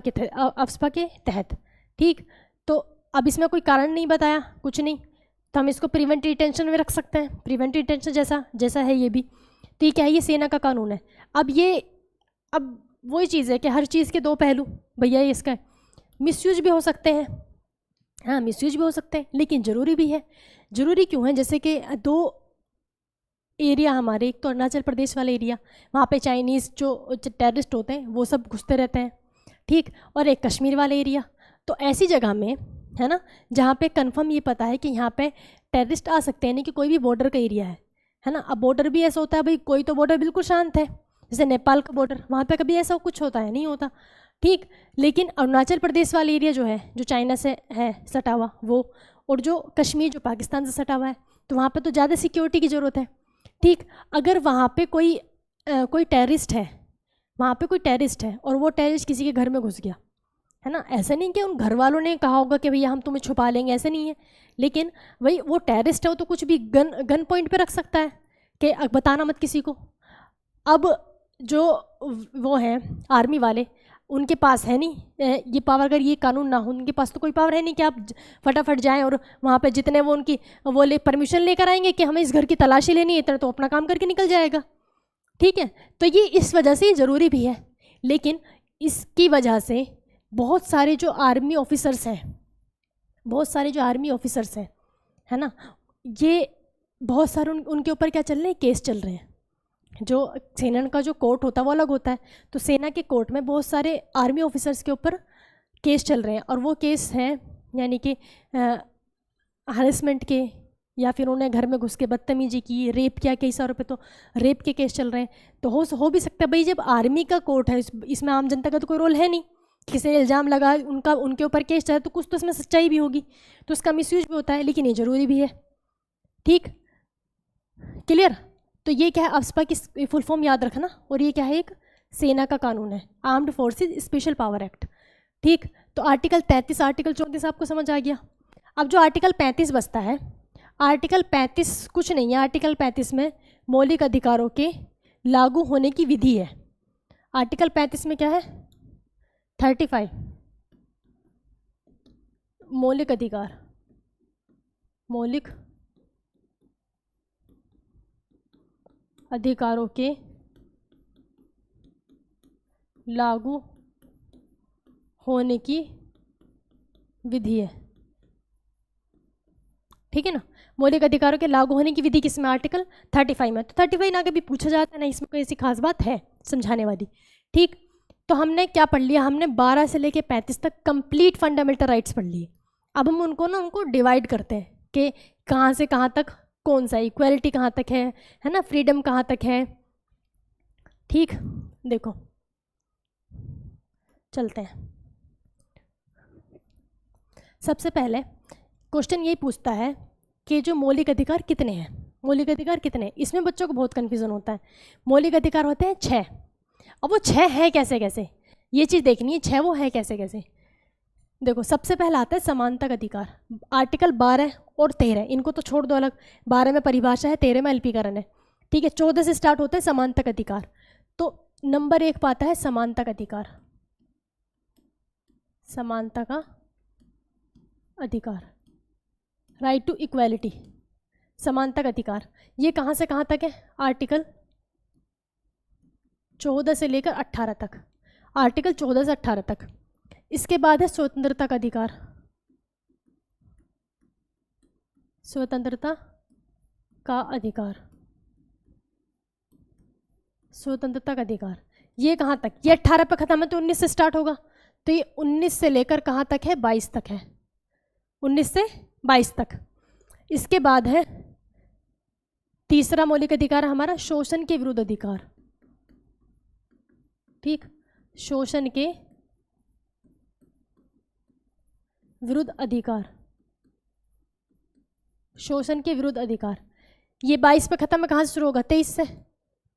के तहत। ठीक, तो अब इसमें कोई कारण नहीं बताया, कुछ नहीं, तो हम इसको प्रिवेंटिव डिटेंशन में रख सकते हैं, प्रिवेंटिव डिटेंशन जैसा है ये भी। तो ये क्या है, ये सेना का कानून है। अब वही चीज़ है कि हर चीज़ के दो पहलू भैया, ये इसका मिसयूज भी हो सकते हैं, हाँ मिसयूज भी हो सकते हैं, लेकिन ज़रूरी भी है। ज़रूरी क्यों है, जैसे कि दो एरिया हमारे, एक तो अरुणाचल प्रदेश वाला एरिया, वहाँ पे चाइनीज़ जो टेररिस्ट होते हैं वो सब घुसते रहते हैं। ठीक, और एक कश्मीर वाला एरिया। तो ऐसी जगह में है ना जहाँ पे कंफर्म ये पता है कि यहाँ पे टेररिस्ट आ सकते हैं, नहीं कि कोई भी बॉर्डर का एरिया है ना। अब बॉर्डर भी ऐसा होता है भाई, कोई तो बॉर्डर बिल्कुल शांत है, जैसे नेपाल का बॉर्डर, वहाँ पे कभी ऐसा कुछ होता है, नहीं होता। ठीक, लेकिन अरुणाचल प्रदेश वाला एरिया जो है, जो चाइना से है सटा हुआ वो, और जो कश्मीर जो पाकिस्तान से सटा हुआ है, तो वहाँ पे तो ज़्यादा सिक्योरिटी की ज़रूरत है। ठीक, अगर वहाँ पे कोई टेररिस्ट है, वहाँ पे कोई टेररिस्ट है और वो टेररिस्ट किसी के घर में घुस गया, है ना, ऐसा नहीं कि उन घर वालों ने कहा होगा कि भैया हम तुम्हें छुपा लेंगे, ऐसा नहीं है। लेकिन भाई वो टेररिस्ट है, वो तो कुछ भी गन पॉइंट पे रख सकता है कि बताना मत किसी को। अब जो वो हैं आर्मी वाले, उनके पास है नहीं ये पावर, अगर ये कानून ना हो उनके पास तो कोई पावर है नहीं कि आप फटाफट जाएं और वहाँ पे जितने वो उनकी वो परमिशन लेकर आएंगे कि हमें इस घर की तलाशी लेनी है, इतना तो अपना काम करके निकल जाएगा। ठीक है, तो ये इस वजह से ज़रूरी भी है, लेकिन इसकी वजह से बहुत सारे जो आर्मी ऑफिसर्स हैं, है ना, ये बहुत सारे उनके ऊपर क्या चल रहे हैं, केस चल रहे हैं। जो सेना का जो कोर्ट होता है वो अलग होता है, तो सेना के कोर्ट में बहुत सारे आर्मी ऑफिसर्स के ऊपर केस चल रहे हैं, और वो केस हैं यानी कि हरेसमेंट के, या फिर उन्हें घर में घुस के बदतमीजी की, रेप किया, कई सारों पे तो रेप के केस चल रहे हैं। तो हो भी सकता है भाई, जब आर्मी का कोर्ट है, इसमें आम जनता का तो कोई रोल है नहीं, किसी ने इल्ज़ाम लगा उनके ऊपर केस चला, तो कुछ तो इसमें सच्चाई भी होगी, तो उसका मिसयूज भी होता है, लेकिन ये ज़रूरी भी है। ठीक, क्लियर। तो ये क्या है, अफ्स्पा की फुल फॉर्म याद रखना, और ये क्या है, एक सेना का कानून है, armed forces special power act. ठीक, तो आर्टिकल 33, आर्टिकल 34 आपको समझ आ गया। अब जो आर्टिकल 35 बचता है, आर्टिकल 35 कुछ नहीं है, आर्टिकल 35 में मौलिक अधिकारों के लागू होने की विधि है। आर्टिकल 35 में क्या है, 35 मौलिक अधिकार, मौलिक अधिकारों के लागू होने की विधि है। ठीक है ना, मौलिक अधिकारों के लागू होने की विधि किसमें, आर्टिकल 35 में। तो 35 ना कभी पूछा जाता है ना, इसमें कोई ऐसी खास बात है समझाने वाली। ठीक, तो हमने क्या पढ़ लिया, हमने 12 से लेके 35 तक कंप्लीट फंडामेंटल राइट्स पढ़ लिए। अब हम उनको डिवाइड करते हैं कि कहाँ से कहाँ तक कौन सा, इक्वालिटी कहाँ तक है ना, फ्रीडम कहाँ तक है। ठीक, देखो चलते हैं। सबसे पहले क्वेश्चन यही पूछता है कि जो मौलिक अधिकार कितने हैं, मौलिक अधिकार कितने हैं, इसमें बच्चों को बहुत कन्फ्यूजन होता है। मौलिक अधिकार होते हैं 6। अब वो 6 है कैसे कैसे, ये चीज़ देखनी है, 6 वो है कैसे कैसे। देखो सबसे पहला आता है समानता का अधिकार, आर्टिकल 12 और 13, इनको तो छोड़ दो अलग, 12 में परिभाषा है, 13 में अल्पीकरण है, ठीक है। 14 से स्टार्ट होता है समानता का अधिकार। तो नंबर 1 पाता है समानता का अधिकार, समानता का अधिकार, राइट टू इक्वालिटी, समानता का अधिकार। ये कहाँ से कहाँ तक है? आर्टिकल 14 से लेकर 18 तक, आर्टिकल 14 से 18 तक। इसके बाद है स्वतंत्रता का अधिकार, स्वतंत्रता का अधिकार, स्वतंत्रता का अधिकार। ये कहाँ तक? ये 18 पे खत्म है तो 19 से स्टार्ट होगा, तो ये 19 से लेकर कहाँ तक है? 22 तक है, 19 से 22 तक। इसके बाद है तीसरा मौलिक अधिकार हमारा शोषण के विरुद्ध अधिकार, ठीक, शोषण के विरुद्ध अधिकार, शोषण के विरुद्ध अधिकार। ये 22 पे खत्म है, कहाँ से शुरू होगा? 23 से,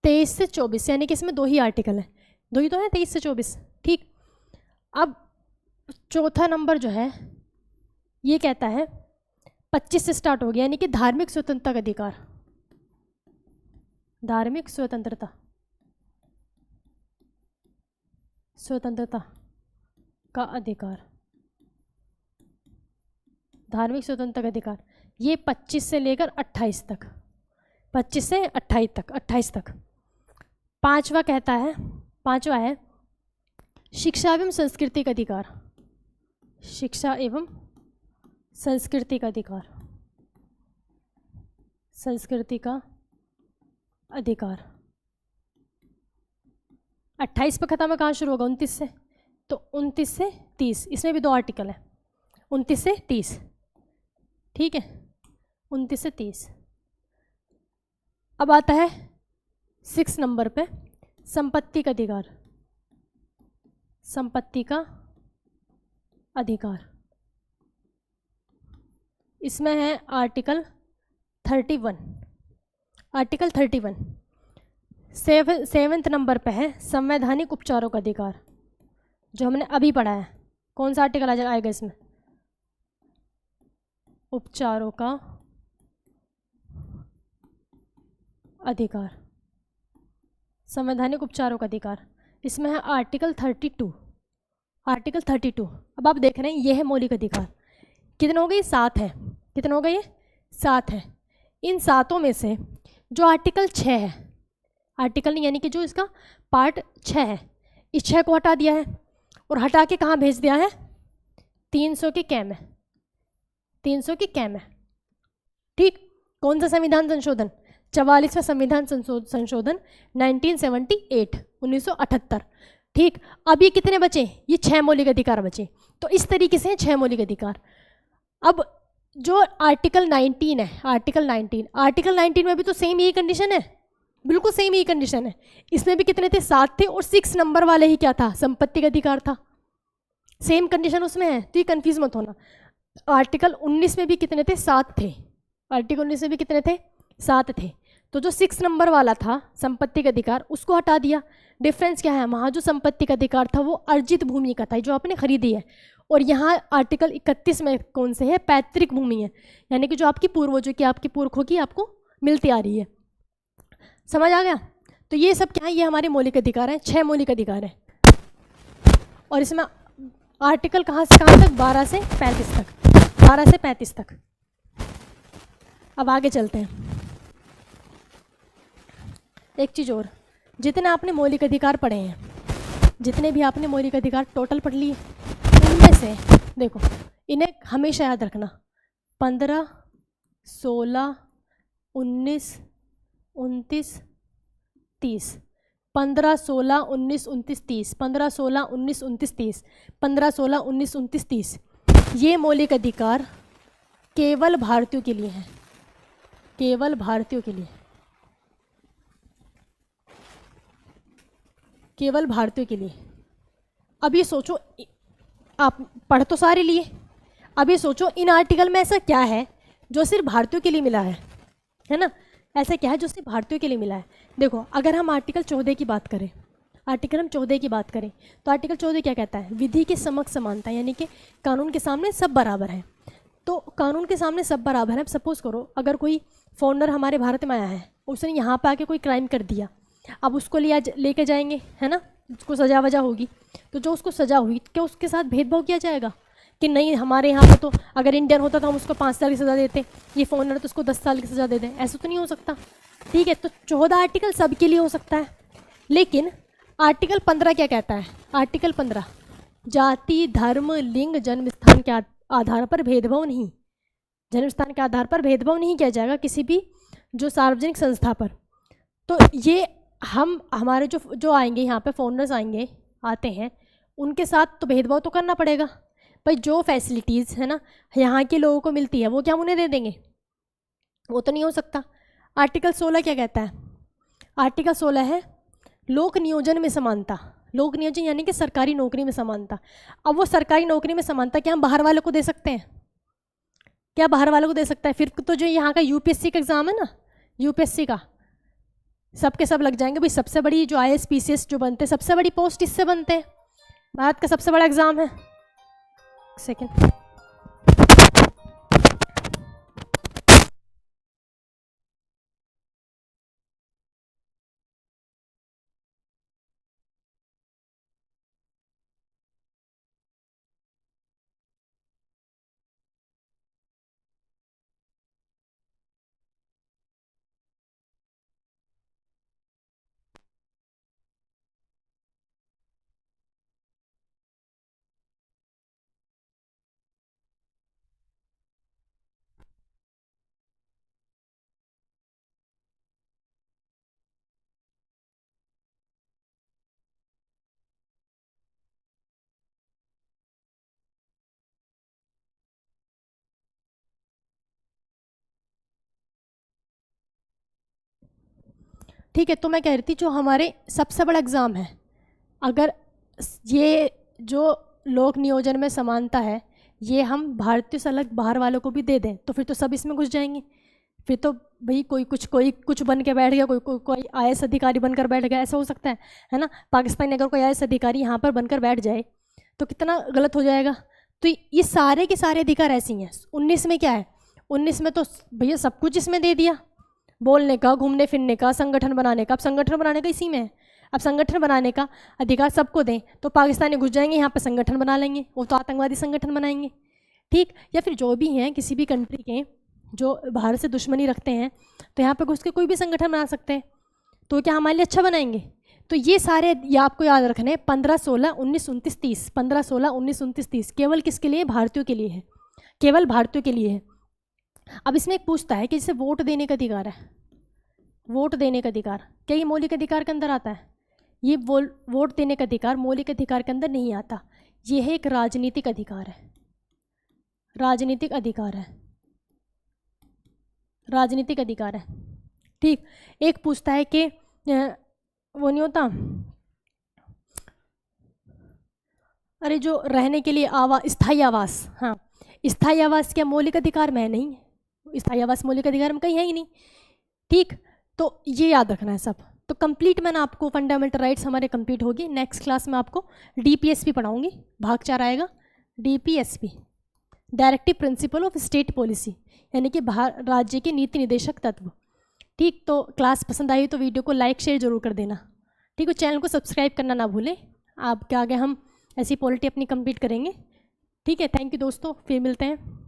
23 से 24, यानी कि इसमें 2 ही आर्टिकल है, 2 ही तो है, 23 से 24, ठीक। अब चौथा नंबर जो है ये कहता है 25 से स्टार्ट हो गया, यानी कि धार्मिक स्वतंत्रता का अधिकार, धार्मिक स्वतंत्रता, स्वतंत्रता का अधिकार, धार्मिक स्वतंत्रता का अधिकार। ये 25 से लेकर 28 तक, 25 से 28 तक, 28 तक। पांचवा कहता है, पांचवा है शिक्षा एवं संस्कृति का अधिकार, शिक्षा एवं संस्कृति का अधिकार, संस्कृति का अधिकार। 28 पे खत्म है, कहाँ शुरू होगा? 29 से, तो 29 से 30, इसमें भी 2 आर्टिकल है, 29 से 30, ठीक है, 29 से 30। अब आता है 6 नंबर पे संपत्ति का अधिकार, संपत्ति का अधिकार। इसमें है आर्टिकल 31, आर्टिकल 31। 7वें नंबर पे है संवैधानिक उपचारों का अधिकार, जो हमने अभी पढ़ा है। कौन सा आर्टिकल आएगा इसमें? उपचारों का अधिकार, संवैधानिक उपचारों का अधिकार। इसमें है आर्टिकल 32, आर्टिकल 32। अब आप देख रहे हैं ये है मौलिक अधिकार, कितने हो गए? 7 है, कितने हो गए? ये 7 है। इन 7 में से जो आर्टिकल 6 है, आर्टिकल नहीं यानी कि जो इसका पार्ट 6 है, इस 6 को हटा दिया है और हटा के कहाँ भेज दिया है? 300 के कै में, 300 की कै में, ठीक। कौन सा संविधान संशोधन? 44वां संविधान संशोधन 1978, 1978, ठीक। अब ये कितने बचे? ये 6 मौलिक अधिकार बचे। तो इस तरीके से 6 मौलिक अधिकार। अब जो आर्टिकल 19 है, आर्टिकल 19, आर्टिकल 19 में भी तो सेम यही कंडीशन है, बिल्कुल सेम यही कंडीशन है। इसमें भी कितने थे? 7 थे, और 6 नंबर वाले ही क्या था? संपत्ति का अधिकार था। सेम कंडीशन उसमें है, तो ये कंफ्यूज मत होना। आर्टिकल 19 में भी कितने थे? 7 थे। आर्टिकल 19 में भी कितने थे? 7 थे। तो जो 6 नंबर वाला था संपत्ति का अधिकार, उसको हटा दिया। डिफरेंस क्या है? वहाँ जो संपत्ति का अधिकार था वो अर्जित भूमि का था, जो आपने खरीदी है, और यहाँ आर्टिकल 31 में कौन से है? पैतृक भूमि है, यानी कि जो आपकी पूर्वजों की, आपके पुरखों की आपको मिलती आ रही है। समझ आ गया? तो ये सब क्या है? ये हमारे मौलिक अधिकार हैं, 6 मौलिक अधिकार हैं। और इसमें आर्टिकल कहाँ से कहाँ तक? 12 से 35 तक, 12 से 35 तक। अब आगे चलते हैं। एक चीज़ और, जितने आपने मौलिक अधिकार पढ़े हैं, जितने भी आपने मौलिक अधिकार टोटल पढ़ लिए, उनमें से देखो, इन्हें हमेशा याद रखना। 15, 16, 19, 29, 30, 15, 16, 19, 29, 30, 15, 16, 19, 29, 30, 15, 16, 19, 29, 30। ये मौलिक अधिकार केवल भारतीयों के लिए हैं, केवल भारतीयों के लिए, केवल भारतीयों के लिए। अब ये सोचो, आप पढ़ तो सारे लिए, अब ये सोचो इन आर्टिकल में ऐसा क्या है जो सिर्फ भारतीयों के लिए मिला है ना? ऐसा क्या है जो सिर्फ भारतीयों के लिए मिला है? देखो, अगर हम आर्टिकल 14 की बात करें, आर्टिकल हम 14 की बात करें तो आर्टिकल 14 क्या कहता है, विधि के समक्ष समानता, यानी कि कानून के सामने सब बराबर हैं। तो कानून के सामने सब बराबर है। सपोज करो अगर कोई फॉरेनर हमारे भारत में आया है, उसने यहाँ पे आके कोई क्राइम कर दिया, अब उसको लेके जाएंगे, है ना, उसको सजा वजह होगी, तो जो उसको सजा हुई क्या उसके साथ भेदभाव किया जाएगा कि नहीं, हमारे यहाँ पे तो अगर इंडियन होता तो हम उसको 5 साल की सज़ा देते, ये फॉरेनर तो उसको 10 साल की सज़ा दे दें, ऐसा तो नहीं हो सकता। ठीक है, तो 14 आर्टिकल सबके लिए हो सकता है। लेकिन आर्टिकल 15 क्या कहता है, आर्टिकल 15 जाति, धर्म, लिंग, जन्म स्थान के आधार पर भेदभाव नहीं, जन्म स्थान के आधार पर भेदभाव नहीं किया जाएगा किसी भी जो सार्वजनिक संस्था पर। तो ये हम हमारे जो आएंगे यहाँ पे फॉरेनर्स आएंगे, आते हैं, उनके साथ तो भेदभाव तो करना पड़ेगा भाई। जो फैसिलिटीज़ है ना यहाँ के लोगों को मिलती है वो क्या हम उन्हें दे देंगे, वो तो नहीं हो सकता। आर्टिकल 16 क्या कहता है, आर्टिकल 16 है लोक नियोजन में समानता। लोक नियोजन यानी कि सरकारी नौकरी में समानता। अब वो सरकारी नौकरी में समानता क्या हम बाहर वालों को दे सकते हैं, क्या बाहर वालों को दे सकता है? फिर तो जो यहाँ का यूपीएससी का एग्ज़ाम है ना, यूपीएससी का सबके सब लग जाएंगे भाई। सबसे बड़ी जो आईएएस पीसीएस जो बनते हैं, सबसे बड़ी पोस्ट इससे बनते हैं, भारत का सबसे बड़ा एग्ज़ाम है। सेकेंड, ठीक है, तो मैं कह रही थी जो हमारे सबसे बड़ा एग्ज़ाम है, अगर ये जो लोक नियोजन में समानता है ये हम भारतीय से अलग बाहर वालों को भी दे दें तो फिर तो सब इसमें घुस जाएंगे। फिर तो भाई कोई कुछ बन के बैठ गया, कोई आईएएस अधिकारी बनकर बैठ गया, ऐसा हो सकता है ना। पाकिस्तान अगर कोई आईएएस अधिकारी यहाँ पर बनकर बैठ जाए तो कितना गलत हो जाएगा। तो ये सारे के सारे अधिकार ऐसे ही हैं। 19 में क्या है, 19 में तो भैया सब कुछ इसमें दे दिया, बोलने का, घूमने फिरने का, संगठन बनाने का। अब संगठन बनाने का इसी में है। अब संगठन बनाने का अधिकार सबको दें तो पाकिस्तानी घुस जाएंगे यहाँ पर, संगठन बना लेंगे, वो तो आतंकवादी संगठन बनाएंगे। ठीक, या फिर जो भी हैं किसी भी कंट्री के जो भारत से दुश्मनी रखते हैं तो यहाँ पर घुस के कोई भी संगठन बना सकते हैं, तो क्या हमारे लिए अच्छा बनाएंगे? तो ये सारे ये आपको याद रखने, 15, 16, 19, 29, 30, 15, 16, 19, 29, 30 केवल किसके लिए? भारतीयों के लिए है, केवल भारतीयों के लिए है। अब इसमें एक पूछता है कि जैसे वोट देने का अधिकार है, वोट देने का अधिकार क्या ये मौलिक अधिकार के अंदर आता है? ये वोट देने का अधिकार मौलिक अधिकार के अंदर नहीं आता, ये है एक राजनीतिक अधिकार है, राजनीतिक अधिकार है, राजनीतिक अधिकार है। ठीक, एक पूछता है कि वो नहीं होता, अरे जो रहने के लिए स्थायी आवास, हाँ, स्थायी आवास क्या मौलिक अधिकार में है? नहीं, स्थायी आवास मौलिक अधिकार में कहीं है ही नहीं। ठीक, तो ये याद रखना है सब। तो कंप्लीट मैंने आपको फंडामेंटल राइट्स हमारे कंप्लीट होगी। नेक्स्ट क्लास में आपको डीपीएसपी पढ़ाऊंगी, भाग 4 आएगा DPSP, directive principle of state policy, यानी कि राज्य के नीति निदेशक तत्व। ठीक, तो क्लास पसंद आई तो वीडियो को लाइक शेयर जरूर कर देना। ठीक है, चैनल को सब्सक्राइब करना ना भूलें। आपके आगे हम ऐसी पॉलिटी अपनी कंप्लीट करेंगे। ठीक है, थैंक यू दोस्तों, फिर मिलते हैं।